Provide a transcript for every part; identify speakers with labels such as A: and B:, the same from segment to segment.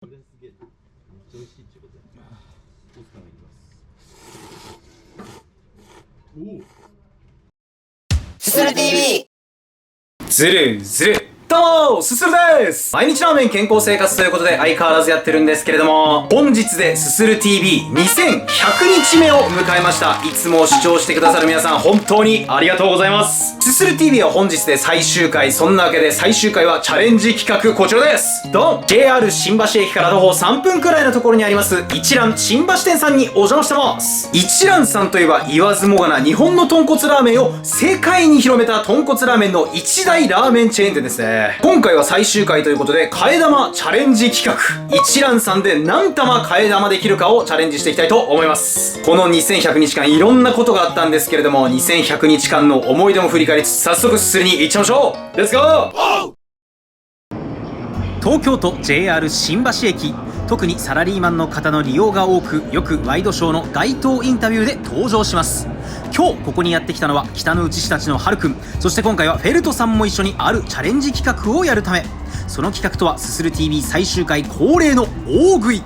A: これすげえめっちゃ美味しいっていうことでポスターがいきます。
B: すする TV。
C: ずるずるどうもすするです。毎日ラーメン健康生活ということで相変わらずやってるんですけれども、本日ですする TV2100 日目を迎えました。いつも視聴してくださる皆さん本当にありがとうございます。すする TV は本日で最終回。そんなわけで最終回はチャレンジ企画こちらです。ドン。 JR 新橋駅から徒歩3分くらいのところにあります一蘭新橋店さんにお邪魔してます。一蘭さんといえば言わずもがな日本の豚骨ラーメンを世界に広めた豚骨ラーメンの一大ラーメンチェーン店ですね。今回は最終回ということで替え玉チャレンジ企画、一蘭さんで何玉替え玉できるかをチャレンジしていきたいと思います。この2100日間いろんなことがあったんですけれども、2100日間の思い出も振り返りつつ早速すすりに行っちゃいましょう。レッツゴー。東京都 JR 新橋駅、特にサラリーマンの方の利用が多く、よくワイドショーの街頭インタビューで登場します。今日ここにやってきたのは北の内市たちのはるくん、そして今回はフェルトさんも一緒にあるチャレンジ企画をやるため、その企画とはすする TV 最終回恒例の大食い。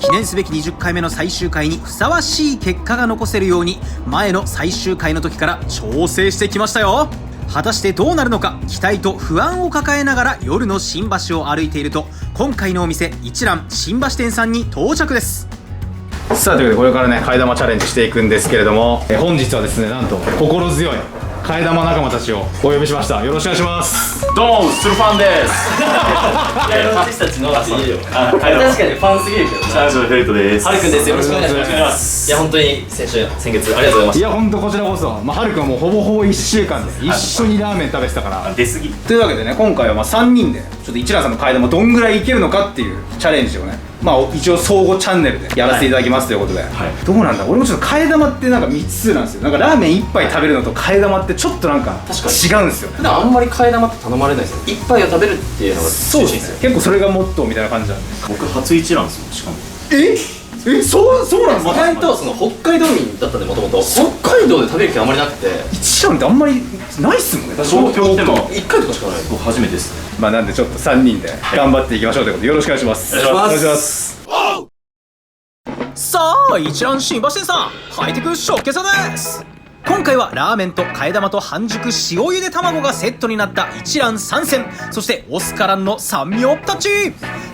C: 記念すべき20回目の最終回にふさわしい結果が残せるように前の最終回の時から調整してきましたよ。果たしてどうなるのか、期待と不安を抱えながら夜の新橋を歩いていると、今回のお店一蘭新橋店さんに到着です。さあということでこれからね替え玉チャレンジしていくんですけれども、本日はですねなんと心強い替え玉仲間たちをお呼びしました。よろしくお願いします。
D: どうも、スルファンです。
B: いや、私たちのって言えよ。
D: 確
B: かにファンすぎるけど
D: チャージのフェルトです。
B: はるくんです。よろしくお願いします。いや、本当に先月ありがとうございました。
C: いや本当こちらこそ、はるくんはもうほぼほぼ1週間で一緒にラーメン食べてたから
D: 出過ぎ。
C: というわけでね、今回は3人でちょっと一蘭さんの替え玉どんぐらいいけるのかっていうチャレンジをね、一応相互チャンネルでやらせていただきますということで、どうなんだ、俺もちょっと替え玉ってなんか未知数なんですよ。なんかラーメン1杯食べるのと替え玉ってちょっとなんか違うんですよ。
B: 普段あんまり替え玉って頼まれないですよ。一杯を食べるっていうのが
C: そうですね、結構それがモットーみたいな感じなんで。
D: 僕初一蘭ですもん、しかも。
C: そうなんですか。
B: 意外とその北海道民だったんで、もともと北海道で食べる気あんまりなくて、
C: 一蘭ってあんまりないっすもんね。
D: 東京来ても
B: 1回とかしかない。
D: 僕初めてですね。
C: なんでちょっと3人で頑張っていきましょうということで、よろしくお願いします。
D: お願いします。
C: さあ一蘭新橋店さん、ハイテク食券さんです。今回はラーメンと替え玉と半熟塩茹で卵がセットになった一蘭3選、そしてオスカランの三味タッチ、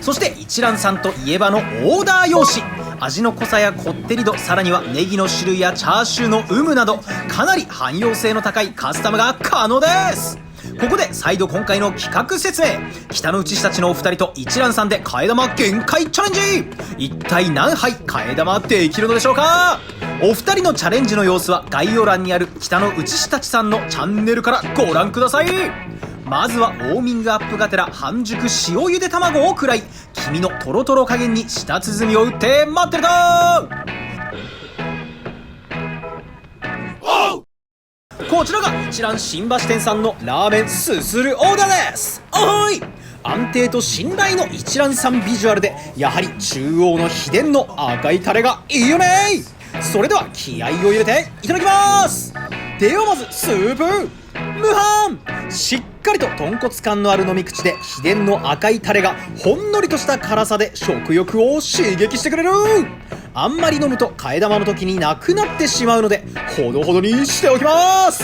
C: そして一蘭さんといえばのオーダー用紙、味の濃さやこってり度、さらにはネギの種類やチャーシューの有無など、かなり汎用性の高いカスタムが可能です。ここで再度今回の企画説明。北の内市たちのお二人と一蘭さんで替え玉限界チャレンジ。一体何杯替え玉できるのでしょうか。お二人のチャレンジの様子は概要欄にある北の内市たちさんのチャンネルからご覧ください。まずはウォーミングアップがてら半熟塩茹で卵を食らい、黄身のトロトロ加減に舌鼓を打って待ってると。こちらが一蘭新橋店さんのラーメンすするオーダーです。おい、安定と信頼の一蘭さんビジュアルで、やはり中央の秘伝の赤いタレがいいよね。それでは気合を入れていただきます。ではまずスープ無飯、しっかりと豚骨感のある飲み口で、秘伝の赤いタレがほんのりとした辛さで食欲を刺激してくれる。あんまり飲むと替え玉の時になくなってしまうので、ほどほどにしておきます。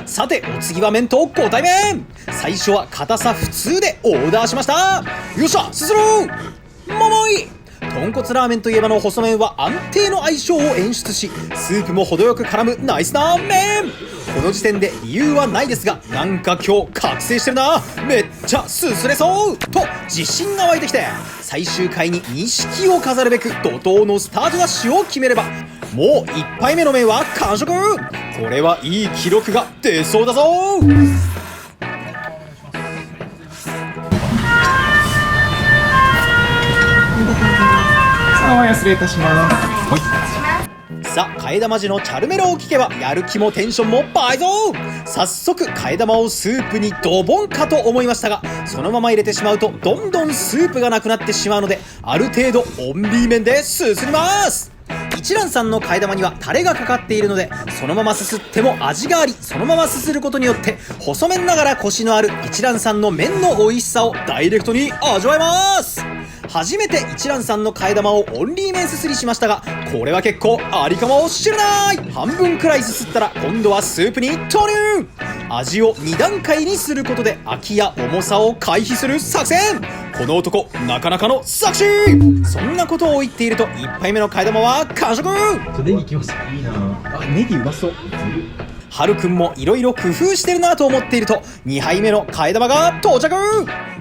C: さてお次は麺とご対面。最初は硬さ普通でオーダーしました。よっしゃ、すする桃井。豚骨ラーメンといえばの細麺は安定の相性を演出し、スープも程よく絡むナイスな麺。この時点で理由はないですが、なんか今日覚醒してるな、めっちゃすすれそうと自信が湧いてきて、最終回に錦を飾るべく怒涛のスタートダッシュを決めれば、もう1杯目の麺は完食。これはいい記録が出そうだぞ。失礼いたします。さあ替え玉時のチャルメロを聞けばやる気もテンションも倍増。早速替え玉をスープにドボンかと思いましたが、そのまま入れてしまうとどんどんスープがなくなってしまうので、ある程度オンリー麺ですすります。一蘭さんの替え玉にはタレがかかっているので、そのまますすっても味があり、そのまますすることによって細麺ながらコシのある一蘭さんの麺の美味しさをダイレクトに味わえます。初めて一蘭さんの替え玉をオンリー麺すすりしましたが、これは結構ありかもしれない。半分くらいすすったら今度はスープに投入。味を2段階にすることで飽きや重さを回避する作戦。この男なかなかの作詞。そんなことを言っていると1杯目の替え玉は完食。
A: ネギきますいいな。
C: あ、ネギうまそう。はるくんもいろいろ工夫してるなと思っていると2杯目の替え玉が到着。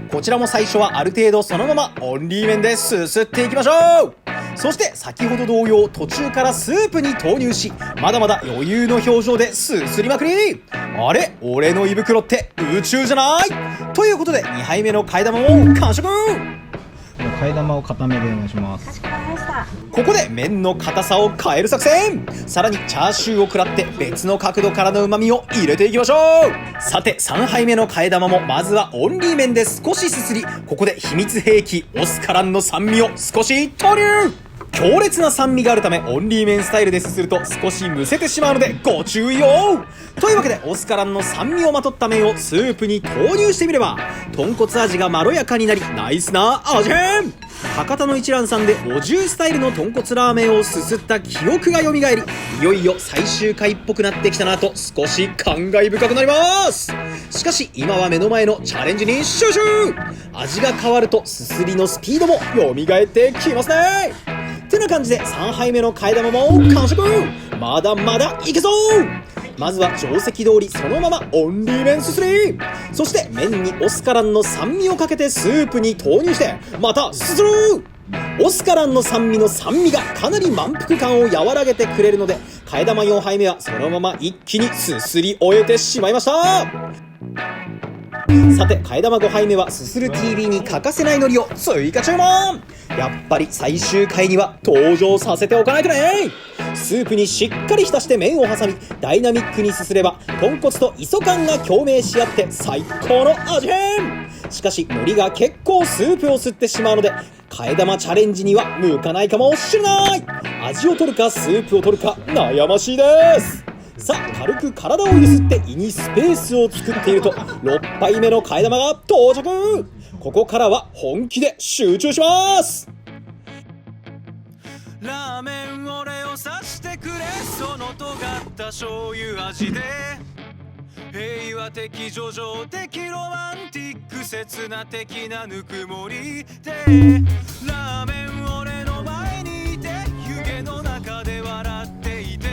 C: こちらも最初はある程度そのままオンリー麺ですすっていきましょう。そして先ほど同様途中からスープに投入し、まだまだ余裕の表情ですすりまくり。あれ、俺の胃袋って宇宙じゃないということで2杯目の替え玉も完食。
E: 替え玉を固めでお願いします。
C: ここで麺の硬さを変える作戦。さらにチャーシューを食らって別の角度からの旨味を入れていきましょう。さて3杯目の替え玉もまずはオンリー麺で少しすすり、ここで秘密兵器オスカランの酸味を少し投入。強烈な酸味があるためオンリー麺スタイルですすると少しむせてしまうのでご注意を。というわけでオスカランの酸味をまとった麺をスープに投入してみれば豚骨味がまろやかになりナイスな味変。博多の一蘭さんでお重スタイルの豚骨ラーメンをすすった記憶が蘇り、いよいよ最終回っぽくなってきたなと少し感慨深くなります。しかし今は目の前のチャレンジに集中。味が変わるとすすりのスピードも蘇ってきますね。てな感じで3杯目の替え玉も完食。まだまだいけそう。まずは定石通りそのままオンリー麺すすり、そして麺にオスカランの酸味をかけてスープに投入してまたすする。オスカランの酸味がかなり満腹感を和らげてくれるので替え玉4杯目はそのまま一気にすすり終えてしまいました。さて替え玉5杯目はすする TV に欠かせない海苔を追加注文。やっぱり最終回には登場させておかないとね。スープにしっかり浸して麺を挟みダイナミックにすすれば豚骨と磯感が共鳴し合って最高の味変。しかし海苔が結構スープを吸ってしまうので替え玉チャレンジには向かないかもしれない。味を取るかスープを取るか悩ましいです。さあ軽く体をゆすって胃にスペースを作っていると6杯目の替え玉が到着。ここからは本気で集中します。
F: ラーメン俺をさしてくれ、その尖った醤油味で平和的叙情的ロマンティック切な的なぬくもりでラーメン俺の前にいて湯気の中で笑っていて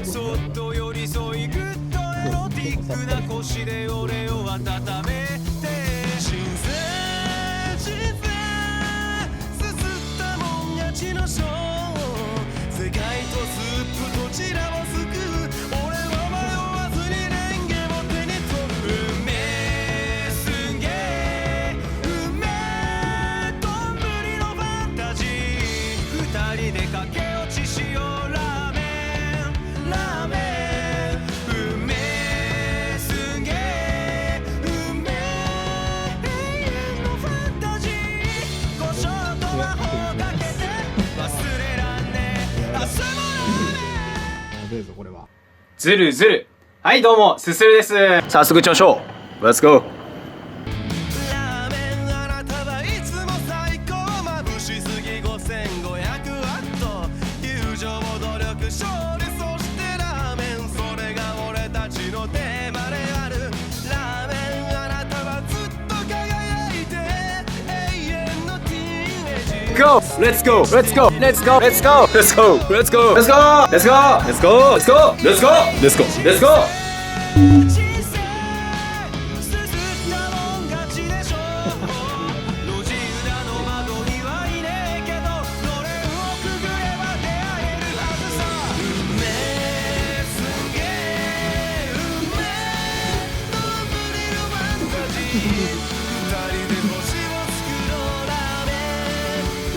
F: そっと寄り添いグッとエロティックな腰で俺を温めて新鮮すすったもん勝ちのショー世界とスープどちらも救う俺は迷わずにレンゲを手に取るうめえすんげえうめえ丼のファンタジー二人で駆け落ちしようラーメンラーメンうめえすんげえうめえ永遠のファンタジー胡椒と魔法かけて忘れらんねえ明日もラーメン
E: どうぞこれは。
C: ずるずる。はいどうもすするです。早速いっちゃいましょう。レッツゴー。
F: ラーメンあなたはいつも最高眩しすぎ5500ワット友情努力勝利そしてラーメンそれが俺たちのテーマであるラーメンあなたはずっと輝いて永遠のティーンエイジ
C: Go! Let's go! Let's go! Let's go! Let's go! Let's go! Let's go! Let's go! Let's go! Let's go! Let's go! Let's go! Let's go! Let's go!
F: 人生すすったもん勝ちでしょ路地裏の窓にはいねえけどのれんをくぐれば出会えるはずさうめえすげえうめえ丼のファンタジー二人で星を作ろうラーメ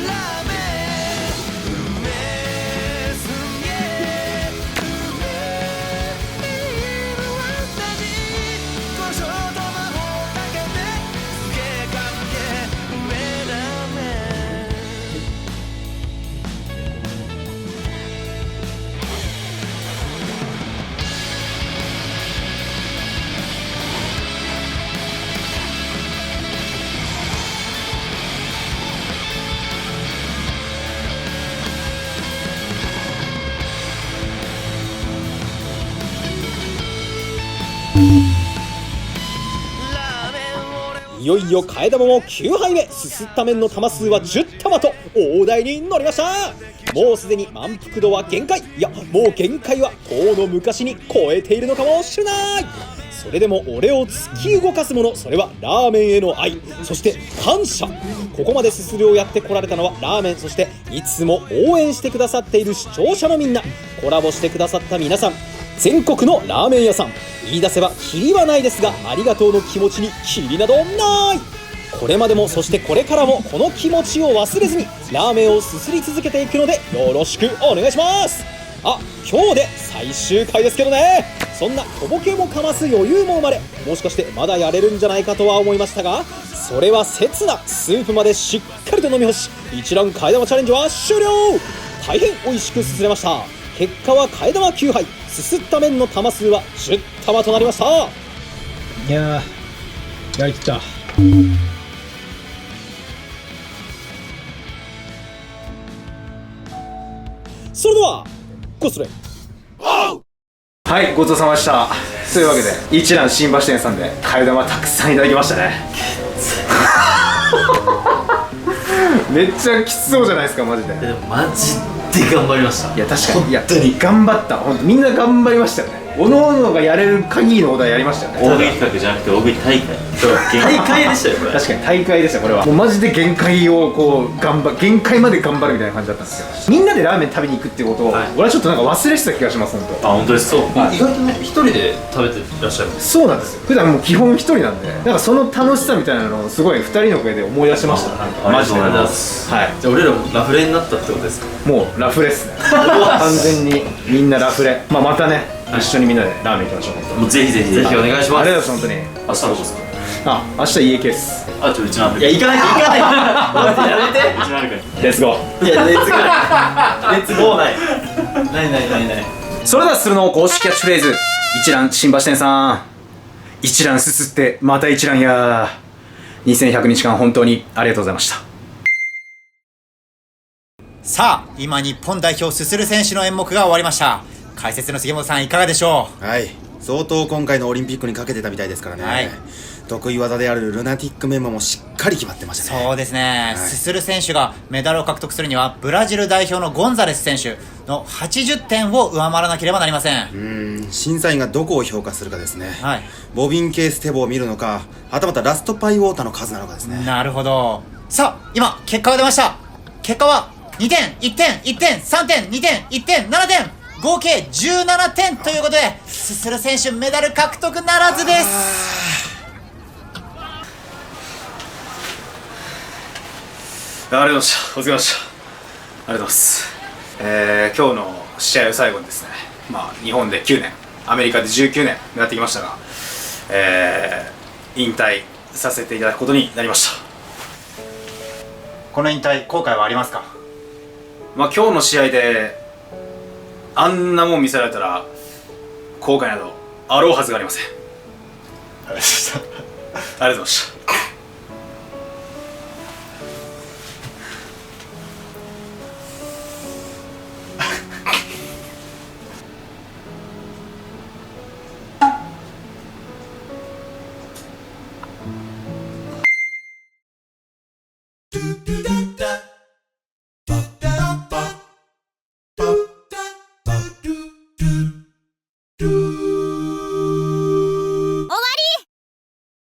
F: ンラーメンうめえすげえうめえ永遠
C: いよいよ替え玉も9杯目。すすった麺の玉数は10玉と大台に乗りました。もうすでに満腹度は限界、いやもう限界は遠の昔に超えているのかもしれない。それでも俺を突き動かすもの、それはラーメンへの愛、そして感謝。ここまですするをやってこられたのはラーメン、そしていつも応援してくださっている視聴者のみんな、コラボしてくださった皆さん、全国のラーメン屋さん、言い出せばキリはないですが、ありがとうの気持ちにキリなどない。これまでもそしてこれからもこの気持ちを忘れずにラーメンをすすり続けていくのでよろしくお願いします。あ、今日で最終回ですけどね。そんな小ボケもかます余裕も生まれ、もしかしてまだやれるんじゃないかとは思いましたが、それは刹那。スープまでしっかりと飲み干し、一覧替え玉チャレンジは終了。大変美味しくすすれました。結果は替え玉9杯、すすった麺の玉数は10玉となりました。
E: いやー、やりきった。
C: それではご失礼。
E: はい、ごちそうさまでした。というわけで一蘭新橋店さんで替え玉たくさんいただきましたね。めっちゃきつそうじゃないですか、マジで。
B: でもマジで頑張りました。
E: いや確かに、いや頑張った。本当みんな頑張りましたよね。おのおのがやれる限りのことはやりましたよね。
A: 大食い企画じゃなくて大食い大会。
B: 大会でしたよこれ。
E: 確かに大会でした。これはもうマジで限界をこう限界まで頑張るみたいな感じだったんですけど、みんなでラーメン食べに行くっていうことを、俺はちょっとなんか忘れてた気がします。本当。
A: あ、本当です。そう。
B: 意外とね一人で食べてらっしゃるんです。
E: そうなんですよ。普段もう基本一人なんで、なんかその楽しさみたいなのをすごい二人の声で思い出しました。なんか
A: ありがとうございます。
E: はい。
B: じゃあ俺らもラフレになったってことですか。
E: もうラフレっすね。完全にみんなラフレ。まあまたね、一緒にみんなでラーメン行きましょう。本当に
A: もうぜひぜひ
B: ぜひお願いします。
E: ありがとうございます。本当に。
A: 明日どうですか。
E: あ、明日家系っす。
A: あ、うちのある。
B: いや行かない行かない。やめて。
A: うちのあるか
E: レッツゴー。
B: いやレッツゴー。レッツゴーない。ない。
E: それではするの公式キャッチフレーズ、一蘭新橋店さん、一蘭すすってまた一蘭や。2100日間本当にありがとうございました。
G: さあ、今日本代表すする選手の演目が終わりました。解説の杉本さんいかがでしょう。
H: はい、相当今回のオリンピックにかけてたみたいですからね、
G: はい、
H: 得意技であるルナティックメンマもしっかり決まってましたね。
G: そうですね、すする選手がメダルを獲得するにはブラジル代表のゴンザレス選手の80点を上回らなければなりません。
H: 審査員がどこを評価するかですね、
G: はい、
H: ボビン系ステボを見るのか、はたまたラストパイウォーターの数なのかですね。
G: なるほど。さあ、今結果が出ました。結果は2点1点1点3点2点1点7点合計17点ということで、すする選手メダル獲得ならずです。
E: ありがとうございました。お疲れ様でした。ありがとうございます。今日の試合を最後にですね、まあ日本で9年、アメリカで19年やってきましたが、引退させていただくことになりました。
G: この引退後悔はありますか。
E: まあ今日の試合であんなもん見せられたら後悔などあろうはずがありません。ありがとうございました。ありがとうございました。